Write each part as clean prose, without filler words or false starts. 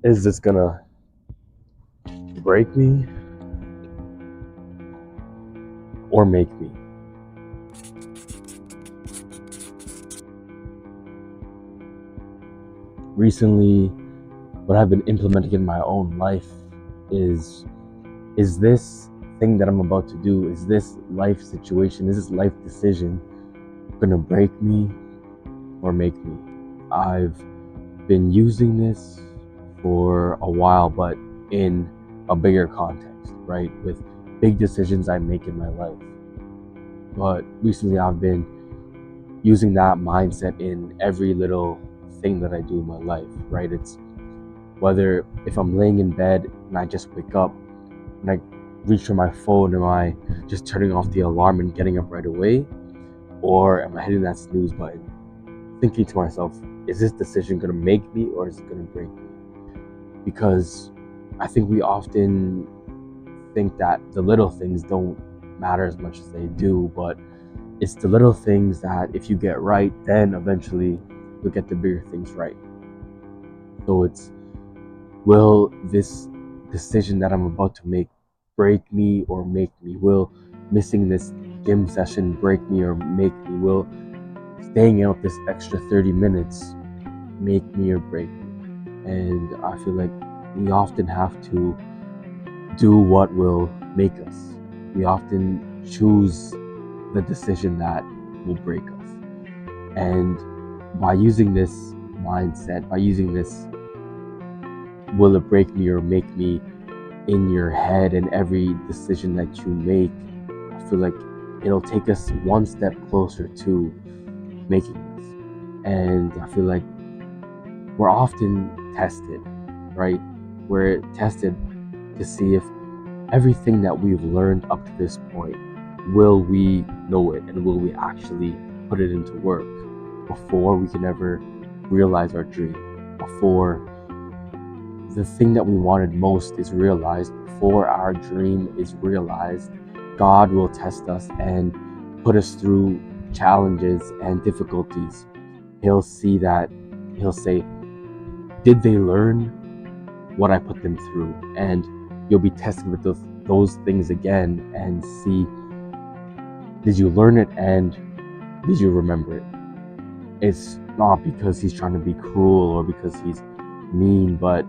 Is this gonna break me or make me? Recently, what I've been implementing in my own life is this thing that I'm about to do, is this life situation, is this life decision gonna break me or make me? I've been using this for a while, but in a bigger context, right? With big decisions I make in my life. But recently I've been using that mindset in every little thing that I do in my life, right? It's whether if I'm laying in bed and I just wake up and I reach for my phone, am I just turning off the alarm and getting up right away? Or am I hitting that snooze button? Thinking to myself, is this decision gonna make me or is it gonna break me? Because I think we often think that the little things don't matter as much as they do, but it's the little things that if you get right, then eventually you'll get the bigger things right. So it's, will this decision that I'm about to make break me or make me? Will missing this gym session break me or make me? Will staying out this extra 30 minutes make me or break me? And I feel like we often have to do what will make us. We often choose the decision that will break us. And by using this mindset, by using this will it break me or make me in your head and every decision that you make, I feel like it'll take us one step closer to making this. And I feel like we're often tested, right? We're tested to see if everything that we've learned up to this point, will we know it and will we actually put it into work before we can ever realize our dream, before the thing that we wanted most is realized, before our dream is realized. God will test us and put us through challenges and difficulties. He'll see that, he'll say, did they learn what I put them through? And you'll be tested with those things again and see, did you learn it and did you remember it? It's not because he's trying to be cruel or because he's mean, but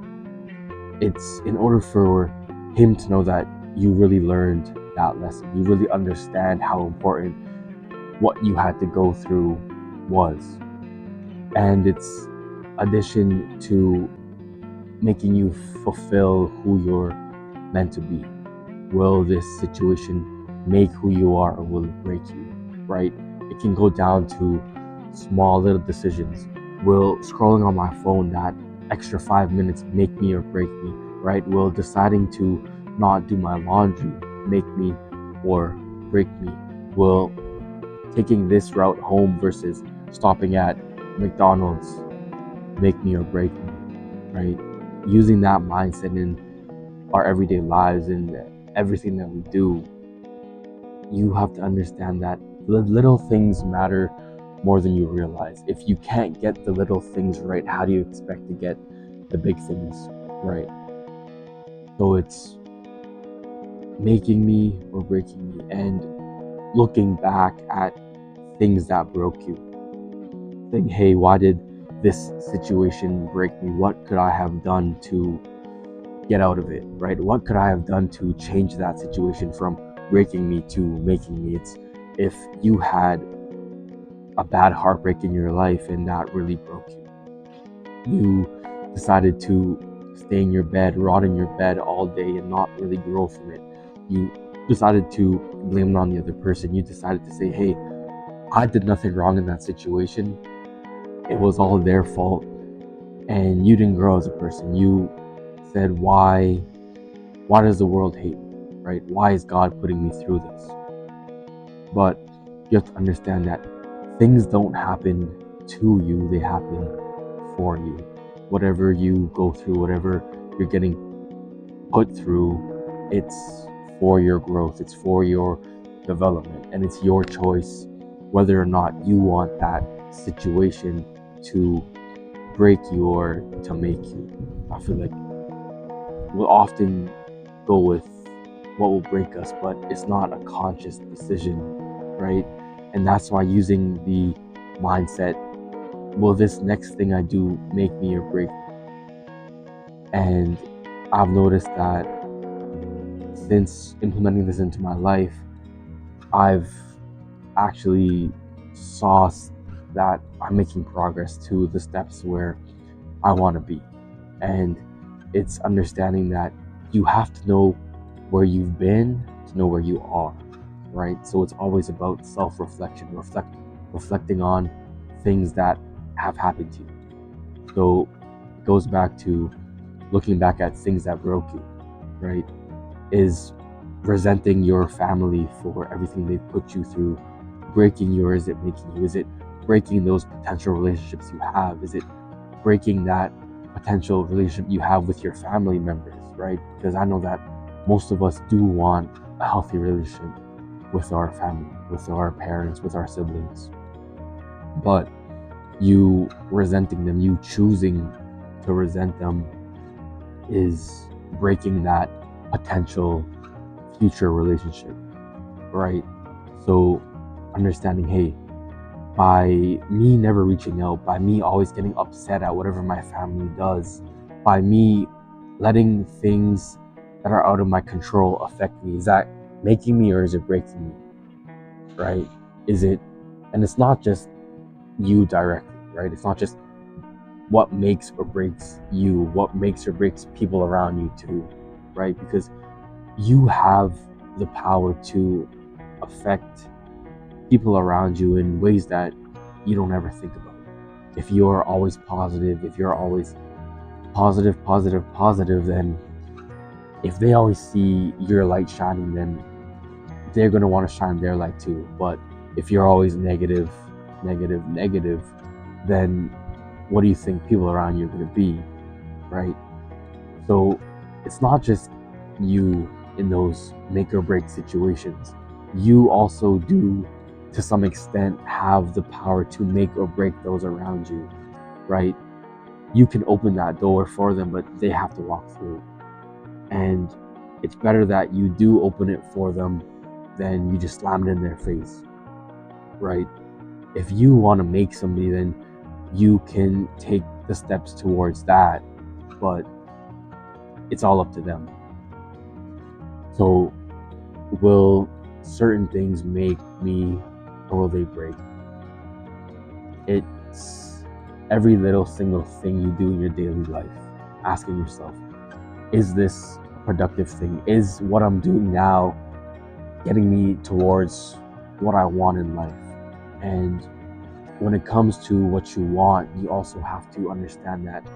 it's in order for him to know that you really learned that lesson. You really understand how important what you had to go through was. And it's addition to making you fulfill who you're meant to be. Will this situation make who you are or will it break you, right? It can go down to small little decisions. Will scrolling on my phone that extra 5 minutes make me or break me, right? Will deciding to not do my laundry make me or break me? Will taking this route home versus stopping at McDonald's make me or break me, right? Using that mindset in our everyday lives and everything that we do, you have to understand that the little things matter more than you realize. If you can't get the little things right, how do you expect to get the big things right? So it's making me or breaking me, and looking back at things that broke you, saying, hey, why did this situation break me? What could I have done to get out of it, right? What could I have done to change that situation from breaking me to making me? It's if you had a bad heartbreak in your life and that really broke you, you decided to stay in your bed, rot in your bed all day and not really grow from it. You decided to blame it on the other person. You decided to say, hey, I did nothing wrong in that situation. It was all their fault. And you didn't grow as a person. You said, why does the world hate me, right? Why is God putting me through this? But you have to understand that things don't happen to you, they happen for you. Whatever you go through, whatever you're getting put through, it's for your growth, it's for your development, and it's your choice whether or not you want that situation to break you or to make you. I feel like we'll often go with what will break us, but it's not a conscious decision, right? And that's why using the mindset, will this next thing I do make me or break me? And I've noticed that since implementing this into my life, I've actually saw that I'm making progress to the steps where I want to be. And it's understanding that you have to know where you've been to know where you are, right? So it's always about self-reflection, reflecting on things that have happened to you. So it goes back to looking back at things that broke you, right? Is resenting your family for everything they've put you through breaking you, or is it making you? Is it breaking those potential relationships you have? Is it breaking that potential relationship you have with your family members, right? Because I know that most of us do want a healthy relationship with our family, with our parents, with our siblings. But you resenting them, you choosing to resent them, is breaking that potential future relationship, right? So understanding, hey, by me never reaching out, by me always getting upset at whatever my family does, by me letting things that are out of my control affect me, is that making me or is it breaking me, right? Is it, and it's not just you directly, right? It's not just what makes or breaks you, what makes or breaks people around you too, right? Because you have the power to affect people around you in ways that you don't ever think about. If you're always positive, if you're always positive, then if they always see your light shining, then they're going to want to shine their light too. But if you're always negative, then what do you think people around you are going to be, right? So it's not just you in those make or break situations. You also do, to some extent, have the power to make or break those around you, right? You can open that door for them, but they have to walk through. And it's better that you do open it for them than you just slam it in their face, right? If you want to make somebody, then you can take the steps towards that, but it's all up to them. So will certain things make me or will they break? It's every little single thing you do in your daily life, asking yourself, is this a productive thing? Is what I'm doing now getting me towards what I want in life? And when it comes to what you want, you also have to understand that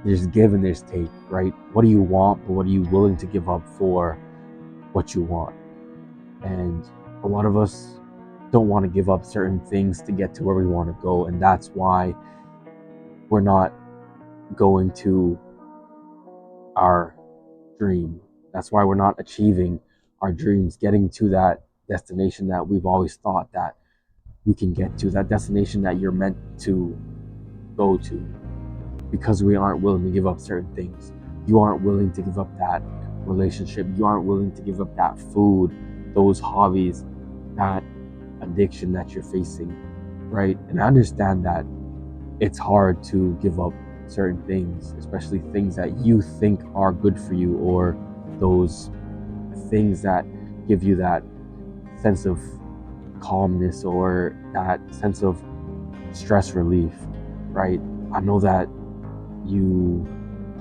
there's give and there's take, right? What do you want, but what are you willing to give up for what you want? And a lot of us don't want to give up certain things to get to where we want to go, and that's why we're not going to our dream. That's why we're not achieving our dreams, getting to that destination that we've always thought that we can get to, that destination that you're meant to go to, because we aren't willing to give up certain things. You aren't willing to give up that relationship. You aren't willing to give up that food, those hobbies, that addiction that you're facing, right? And I understand that it's hard to give up certain things, especially things that you think are good for you, or those things that give you that sense of calmness or that sense of stress relief, right? I know that you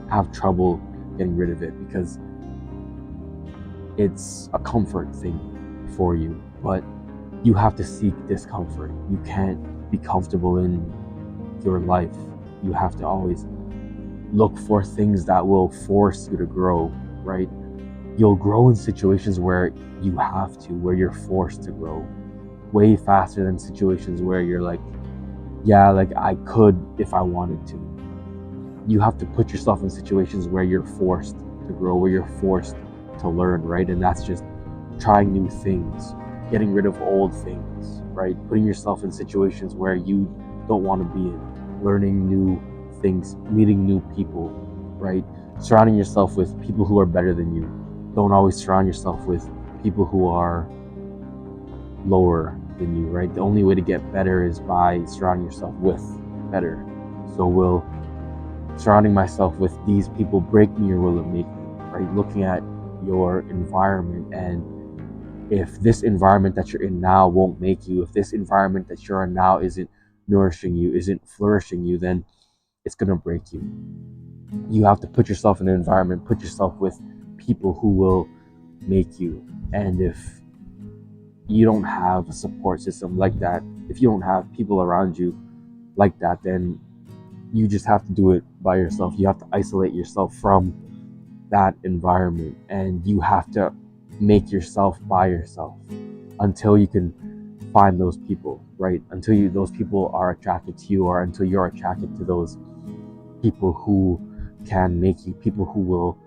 have trouble getting rid of it because it's a comfort thing for you, but you have to seek discomfort. You can't be comfortable in your life. You have to always look for things that will force you to grow, right? You'll grow in situations where you have to, where you're forced to grow way faster than situations where you're like, yeah, like I could if I wanted to. You have to put yourself in situations where you're forced to grow, where you're forced to learn, right? And that's just trying new things, getting rid of old things, right? Putting yourself in situations where you don't want to be in, learning new things, meeting new people, right? Surrounding yourself with people who are better than you. Don't always surround yourself with people who are lower than you, right? The only way to get better is by surrounding yourself with better. So will surrounding myself with these people break me or will it make me, right? Looking at your environment, and if this environment that you're in now won't make you, if this environment that you're in now isn't nourishing you, isn't flourishing you, then it's going to break you. You have to put yourself in an environment, put yourself with people who will make you. And if you don't have a support system like that, if you don't have people around you like that, then you just have to do it by yourself. You have to isolate yourself from that environment, and you have to make yourself by yourself until you can find those people, right? Until those people are attracted to you, or until you're attracted to those people who can make you, people who will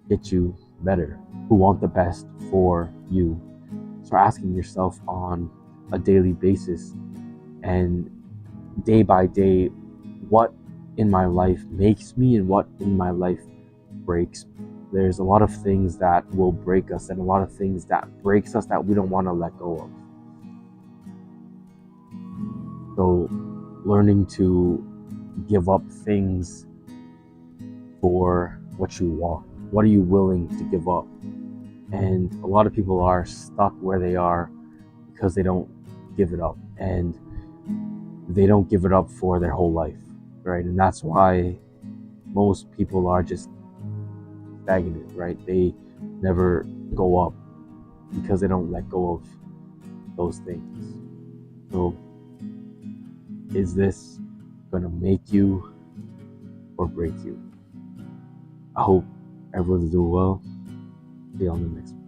get you better, who want the best for you. So asking yourself on a daily basis and day by day, what in my life makes me and what in my life breaks me. There's a lot of things that will break us and a lot of things that breaks us that we don't want to let go of. So learning to give up things for what you want. What are you willing to give up? And a lot of people are stuck where they are because they don't give it up, and they don't give it up for their whole life, right? And that's why most people are just stagnant, right? They never go up because they don't let go of those things. So is this going to make you or break you? I hope everyone's doing well. See you on the next one.